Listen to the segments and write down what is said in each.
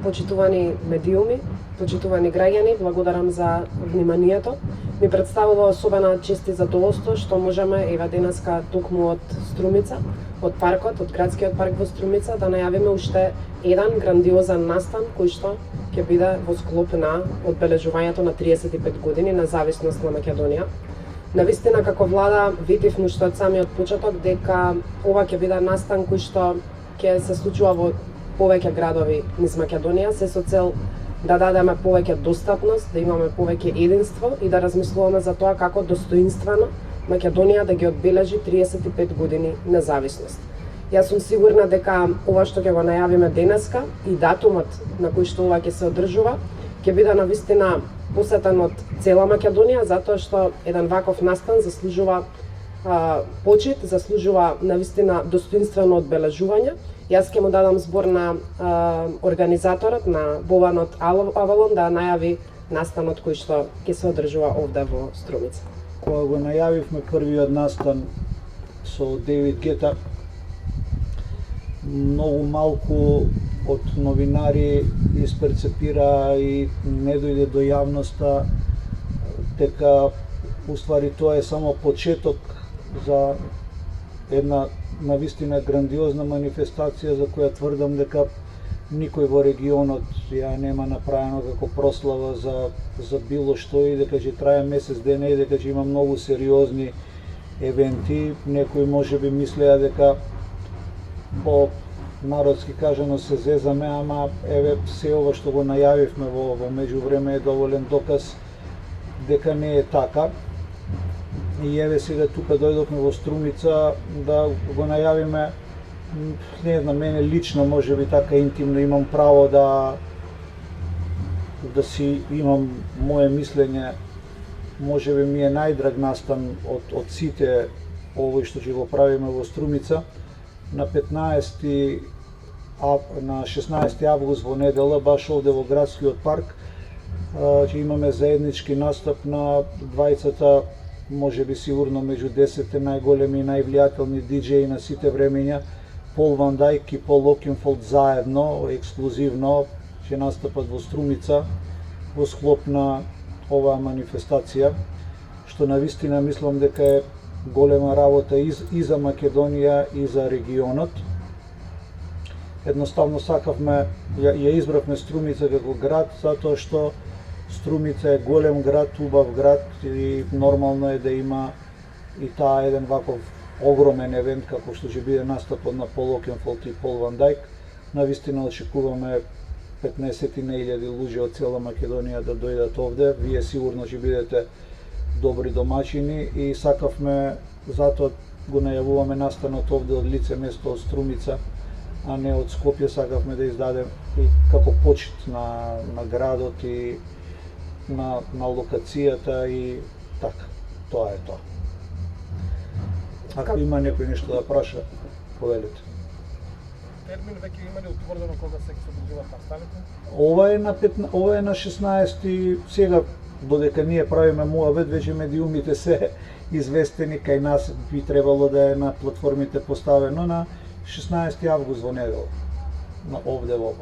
почитувани медиуми, почитувани граѓани, благодарам за вниманието. Ми представува особена чест и задоволство што можеме ева денеска токму од Струмица, од паркот, од градскиот парк во Струмица, да најавиме уште еден грандиозен настан кој што ќе биде во склоп на одбележувањето на 35 години независност на Македонија. Навистина, како влада, ветивме уште од самиот почеток дека ова ќе биде настан кој што ќе се случува во повеќе градови низ Македонија, се со цел да дадеме повеќе достапност, да имаме повеќе единство и да размислуваме за тоа како достоинствено Македонија да ги одбележи 35 години независност. Јас сум сигурна дека ова што ќе го најавиме денеска и датумот на кој што ова ќе се одржува, ќе биде навистина посетен од цела Македонија, затоа што еден ваков настан заслужува почит, заслужува навистина достоинствено одбележување. Јас ќе му дадам збор на организаторот на Бованот Авалон да најави настанот кој што ќе се одржува овде во Струмица. Кога го најавивме првиот настан со Дейвид Гета, многу малку од новинари исперцепира и не дојде до јавноста дека уствари тоа е само почеток за една навистина грандиозна манифестација за која тврдам дека никој во регионот ја нема направено како прослава за било што и дека ќе трае месец дена и дека ќе има многу сериозни евенти. Некои можеби мислеа дека по народски кажано се зезаме, ама еве се ова што го најавивме во меѓувреме е доволен доказ дека не е така. И еве сега тука дојдовме во Струмица да го најавиме, не знам, мене лично можеби така интимно имам право да си имам мое мислење, можеби ми е најдраг настан од сите овој што ќе го правиме во Струмица. На 16 август во недела, баш овде во градскиот парк, ќе имаме заеднички настап на двајцата, можеби сигурно меѓу 10 најголеми и највлијателни диџеи на сите времења, Пол Ван Дајк и Пол Окенфолд заедно, ексклузивно, ќе настапат во Струмица во склоп на оваа манифестација, што навистина мислам дека е голема работа и за Македонија и за регионот. Едноставно сакавме, ја избравме Струмица како град, затоа што Струмица е голем град, убав град и нормално е да има и таа еден ваков огромен евент како што ќе биде настапот на Пол Окенфолд и Пол Ван Дајк. Навистина очекуваме 15.000 луѓе од цела Македонија да дојдат овде. Вие сигурно ќе бидете добри домачини и сакавме, затоа го најавуваме настанот овде од лице место од Струмица, а не од Скопје. Сакавме да издадем и како почит на градот и на локацијата и така. Тоа е тоа. Ако има некој нешто да праша, повелете. Термин веќе има ли утврдено кога се одржуваат настаните? Ова е на 16 сега, додека ние правиме муабет, веќе медиумите се известени, кај нас би требало да е на платформите поставено на 16 август во недела. Овде во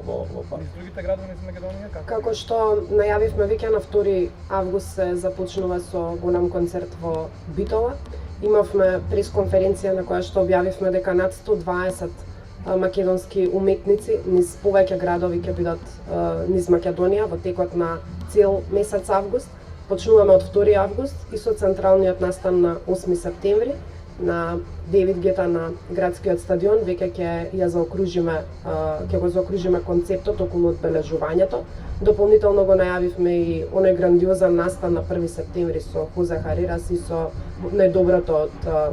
парк. Другите градови низ Македонија како што најавивме веќе на 2 август се започнува со голем концерт во Битола. Имавме пресконференција на која што објавивме дека над 120 македонски уметници низ повеќе градови ќе бидат низ Македонија во текот на цел месец август. Почнуваме од 2 август и со централниот настан на 8 септември на Дейвид Гета на градскиот стадион. Веќе ќе го заокружиме концептот околу одбележувањето. Дополнително го најавивме и оној грандиозен настан на 1 септември со Хозе Харирас и со најдоброто од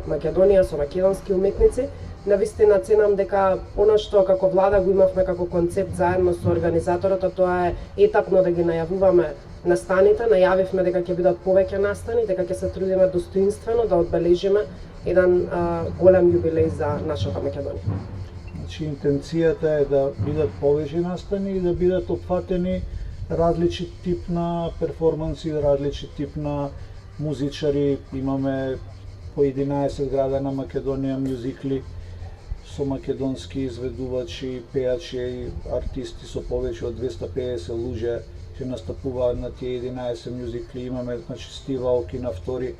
Македонија, со македонски уметници. Навистина ценам дека она што како влада го имавме како концепт заедно со организаторот, тоа е етапно да ги најавуваме настаните. Најавивме дека ќе бидат повеќе настани, дека ќе се трудиме достоинствено да одбележиме еден голем јубилеј за нашата Македонија. Значи, интенцијата е да бидат повеќе настани и да бидат опфатени различит тип на перформанси, различит тип на музичари. Имаме по 11 града на Македонија мюзикли со македонски изведувачи, пејачи и артисти со повеќе од 250 луѓе ќе настапуваат на тие 11 мюзикли. Имаме, значи, Стив Аоки на 2,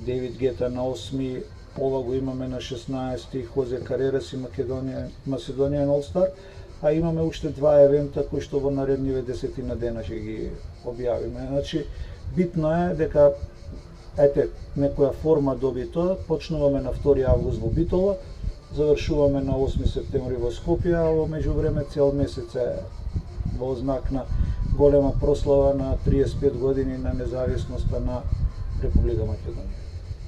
Дейвид Гета на 8, ова го имаме на 16, Хозе Карерас и Macedonian All Star, а имаме уште 2 евента кои што во наредниве 10 дена ќе ги објавиме. Значи, битно е дека некоја форма доби тоа. Почнуваме на 2 август во Битола, завршуваме на 8 септември во Скопје, а во меѓувреме цел месец е во знак на голема прослава на 35 години на независноста на Република Македонија.